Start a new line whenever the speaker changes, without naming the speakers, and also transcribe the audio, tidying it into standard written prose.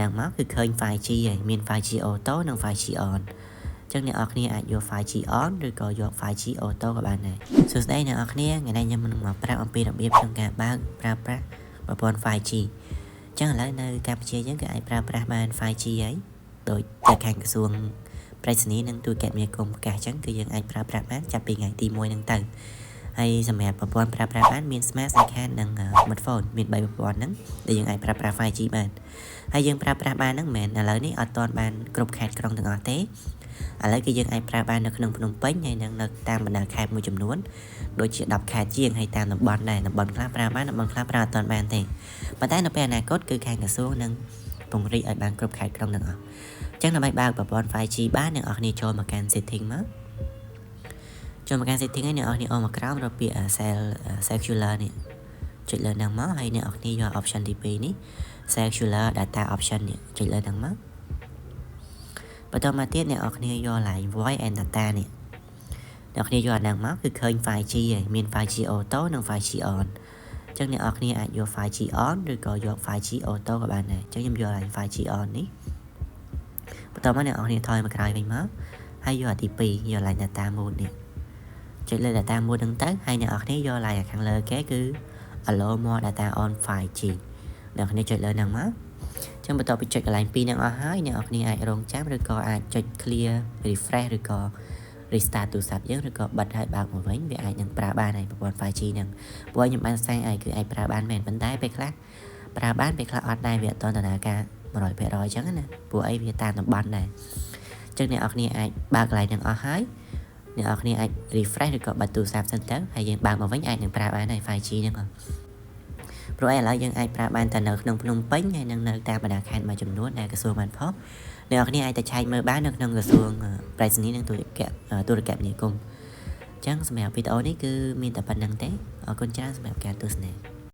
đang mắcคือ khơi 5G ហើយមាន 5G auto និង 5G on ចឹងអ្នកនរគ្នាអាចយក 5G on ឬក៏យក 5G auto ក៏បានដែរសួស្តីអ្នកនរគ្នាថ្ងៃនេះខ្ញុំនឹងមកប្រាប់អំពីរបៀបក្នុងការបើកប្រើប្រាស់ប្រព័ន្ធ 5G ចឹងឥឡូវនៅកម្ពុជាយើងគឺអាចប្រើប្រាស់បាន 5G ហើយដោយតែខាងក្រសួងប្រៃសណីនិងទូរគមនាគមន៍ប្រកាសចឹងគឺយើងអាចប្រើប្រាស់បានចាប់ពីថ្ងៃទី1ហ្នឹងទៅហើយសម្រាប់ប្រព័ន្ធប្រើប្រាស់បានមាន Smart SIM card និង Smartphone មាន3ប្រព័ន្ធហ្នឹងដែលយើងអាចប្រើប្រាស់ 5G បានហើយយើងប្រើប្រាស់បានហ្នឹងមិនមែនឥឡូវនេះអត់ទាន់បានគ្រប់ខេត្តក្រុងទាំងអស់ទេឥឡូវគឺយើងអាចប្រើបាននៅក្នុងភ្នំពេញហើយនៅតាមបណ្ដាខេត្តមួយចំនួនដូចជា10ខេត្តជាងហើយតាមតំបន់ដែរតំបន់ខ្លះប្រើបានតំបន់ខ្លះប្រើអត់ទាន់បានទេប៉ុន្តែនៅពេលអនាគតគឺខាងក្រសួងនឹងពង្រីកឲ្យបានគ្រប់ខេត្តក្រុងទាំងអស់អញ្ចឹងដើម្បីបើកប្រព័ន្ធ 5G បានអ្នកនរគ្នាចូលមកកាន់ setting មកចូលមកកាន់ setting ហើយអ្នកនរគ្នាអូនមកក្រោមរកពាក្យ cellular នេះចុចលើហ្នឹងមកហើយអ្នកនរគ្នាយក option ទី2នេះ cellular data option នេះចុចលើហ្នឹងមកបន្តមកទៀតអ្នកនរគ្នាយក line voice and data នេះអ្នកនរគ្នាយកអាហ្នឹងមកគឺឃើញ 5G ហើយមាន 5G auto និង 5G on អញ្ចឹងអ្នកនរគ្នាអាចយក 5G on ឬក៏យក 5G auto ក៏បានដែរអញ្ចឹងខ្ញុំយក line 5G on នេះបន្តមកអ្នកនរគ្នាថយមកក្រោយវិញមកហើយយកទី2យក line data mode នេះចុចលើ data mode ហ្នឹងទៅហើយអ្នកនរគ្នាយក line ខាងលើគេគឺ allow more data on 5G អ្នកនរគ្នាចុចលើហ្នឹងមកចឹងបន្ទាប់ពីចុចកន្លែង2ហ្នឹងអស់ហើយអ្នកនរគ្នាអាចរងចាំឬក៏អាចចុច clear refresh ឬក៏ restart ទូរស័ព្ទយើងឬក៏បិទឲ្យបើកមកវិញវាអាចនឹងប្រើបានហើយប្រព័ន្ធ 5G ហ្នឹងព្រោះខ្ញុំបានផ្សាយឲ្យគឺអាចប្រើបានមែនប៉ុន្តែពេលខ្លះប្រើបានពេលខ្លះអត់ដែរវាអត់ដំណើរការ 100% អញ្ចឹងណាព្រោះអីវាតាមតំបន់ដែរអញ្ចឹងអ្នកនរគ្នាអាចបើកកន្លែងហ្នឹងអស់ហើយអ្នកនរគ្នាអាច refresh ឬក៏បិទទូរស័ព្ទសិនទៅហើយយើងបើកមកវិញអាចនឹងប្រើបានហើយ 5G ហ្នឹងព្រោះឥឡូវយើងអាចប្រើបានតែនៅក្នុងភ្នំពេញហើយនៅតាមបណ្ដាខេត្តមួយចំនួនដែលក្រសួងបានផុសអ្នកនរគ្នាអាចទៅឆែកមើលបាននៅក្នុងក្រសួងប្រៃសណីនិងទូរគមនាគមន៍អញ្ចឹងសម្រាប់វីដេអូនេះគឺមានតែប៉ុណ្្នឹងទេអរគុណច្រើនសម្រាប់ការទស្សនា